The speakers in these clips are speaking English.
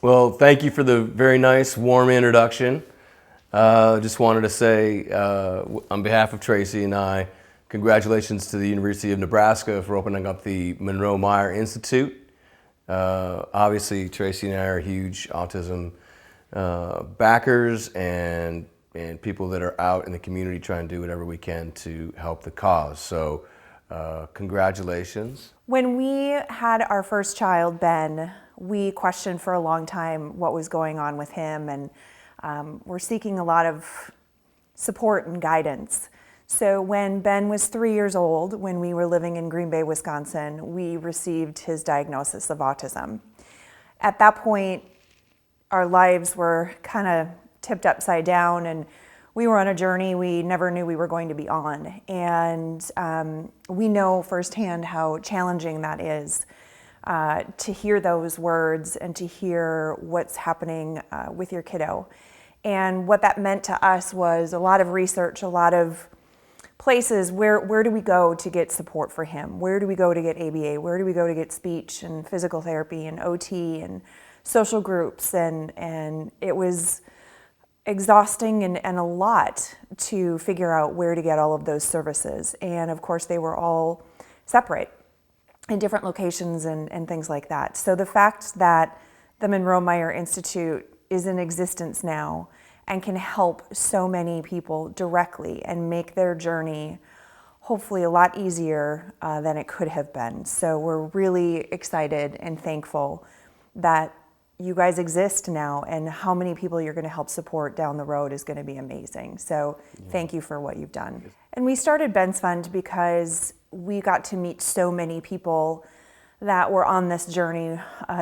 Well, thank you for the very nice, warm introduction. Just wanted to say, on behalf of Tracy and I, congratulations to the University of Nebraska for opening up the Monroe Meyer Institute. Obviously, Tracy and I are huge autism backers and people that are out in the community trying to do whatever we can to help the cause. So, congratulations. When we had our first child, Ben, we questioned for a long time what was going on with him, and we're seeking a lot of support and guidance. So when Ben was 3 years old, when we were living in Green Bay, Wisconsin, we received his diagnosis of autism. At that point, our lives were kind of tipped upside down, and we were on a journey we never knew we were going to be on. And we know firsthand how challenging that is, to hear those words and to hear what's happening with your kiddo. And what that meant to us was a lot of research, a lot of places. Where do we go to get support for him? Where do we go to get ABA? Where do we go to get speech and physical therapy and OT and social groups? And it was exhausting and a lot to figure out where to get all of those services. And of course, they were all separate in different locations and things like that. So the fact that the Monroe Meyer Institute is in existence now and can help so many people directly and make their journey hopefully a lot easier than it could have been. So we're really excited and thankful that you guys exist now, and how many people you're going to help support down the road is going to be amazing. So thank you for what you've done. And we started Ben's Fund because we got to meet so many people that were on this journey,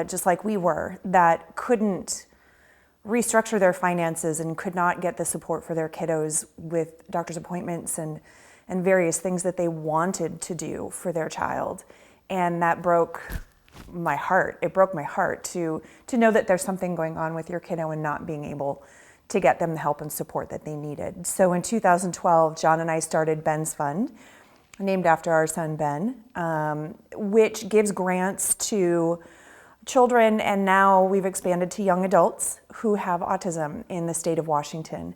just like we were, that couldn't restructure their finances and could not get the support for their kiddos with doctor's appointments and various things that they wanted to do for their child. And that broke my heart. It broke my heart to know that there's something going on with your kiddo and not being able to get them the help and support that they needed. So in 2012, John and I started Ben's Fund, named after our son Ben, which gives grants to children, and now we've expanded to young adults who have autism in the state of Washington,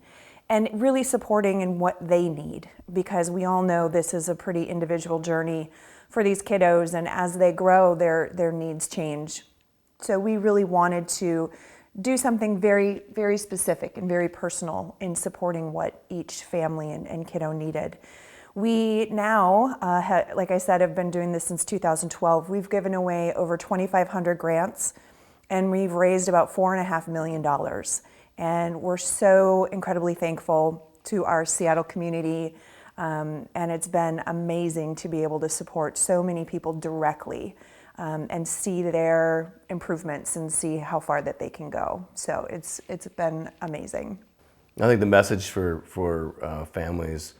and really supporting in what they need, because we all know this is a pretty individual journey for these kiddos, and as they grow, their needs change. So we really wanted to do something very, very specific and very personal in supporting what each family and kiddo needed. We now, like I said, have been doing this since 2012. We've given away over 2,500 grants, and we've raised about $4.5 million. And we're so incredibly thankful to our Seattle community. And it's been amazing to be able to support so many people directly and see their improvements and see how far that they can go. So it's been amazing. I think the message for families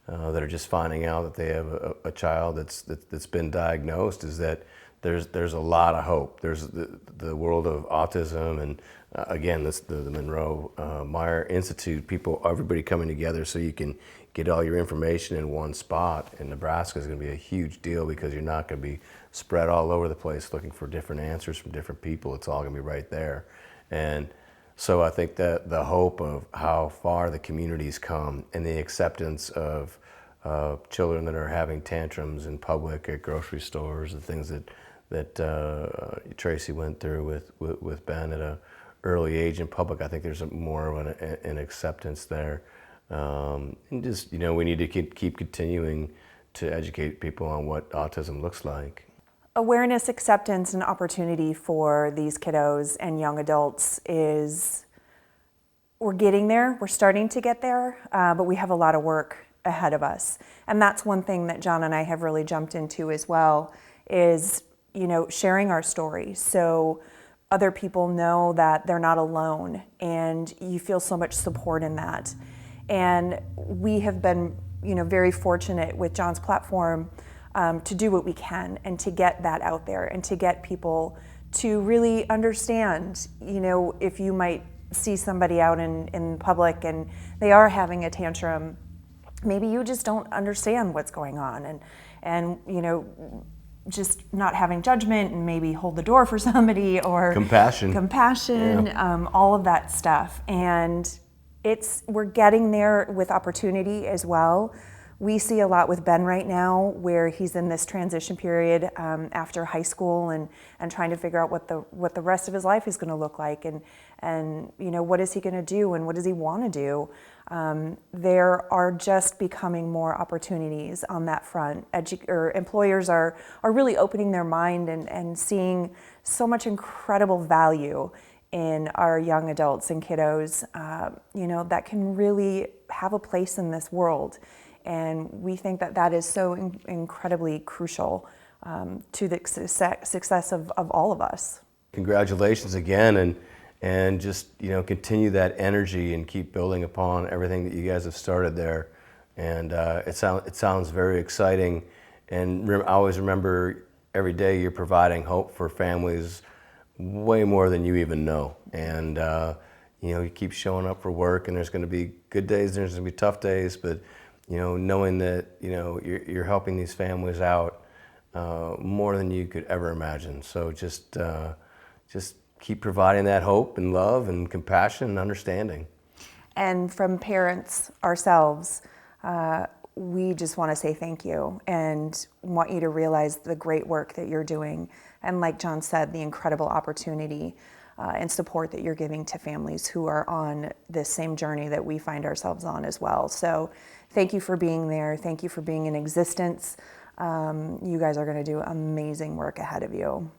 that are just finding out that they have a child that's been diagnosed is that there's a lot of hope. There's the world of autism, and again, the Monroe Meyer Institute, everybody coming together so you can get all your information in one spot. In Nebraska is going to be a huge deal because you're not going to be spread all over the place looking for different answers from different people. It's all going to be right there. And so I think that the hope of how far the community's come and the acceptance of children that are having tantrums in public at grocery stores, the things that Tracy went through with Ben at an early age in public, I think there's more of an acceptance there. And just, we need to keep continuing to educate people on what autism looks like. Awareness, acceptance, and opportunity for these kiddos and young adults we're getting there. We're starting to get there, but we have a lot of work ahead of us. And that's one thing that John and I have really jumped into as well, is, sharing our story. So other people know that they're not alone, and you feel so much support in that. And we have been, very fortunate with John's platform to do what we can and to get that out there and to get people to really understand, if you might see somebody out in public and they are having a tantrum, maybe you just don't understand what's going on. And just not having judgment and maybe hold the door for somebody, or Compassion. All of that stuff. And we're getting there with opportunity as well. We see a lot with Ben right now, where he's in this transition period after high school and trying to figure out what the rest of his life is going to look like, and what is he going to do and what does he want to do. There are just becoming more opportunities on that front. Employers are really opening their mind and seeing so much incredible value in our young adults and kiddos, that can really have a place in this world. And we think that is so incredibly crucial to the success of all of us. Congratulations again, and just continue that energy and keep building upon everything that you guys have started there. And it sounds very exciting. And I always remember every day you're providing hope for families way more than you even know. And you keep showing up for work, and there's going to be good days, and there's going to be tough days, but knowing that you're helping these families out more than you could ever imagine. So just keep providing that hope and love and compassion and understanding. And from parents ourselves, we just want to say thank you and want you to realize the great work that you're doing. And like John said, the incredible opportunity and support that you're giving to families who are on this same journey that we find ourselves on as well. So thank you for being there. Thank you for being in existence. You guys are going to do amazing work ahead of you.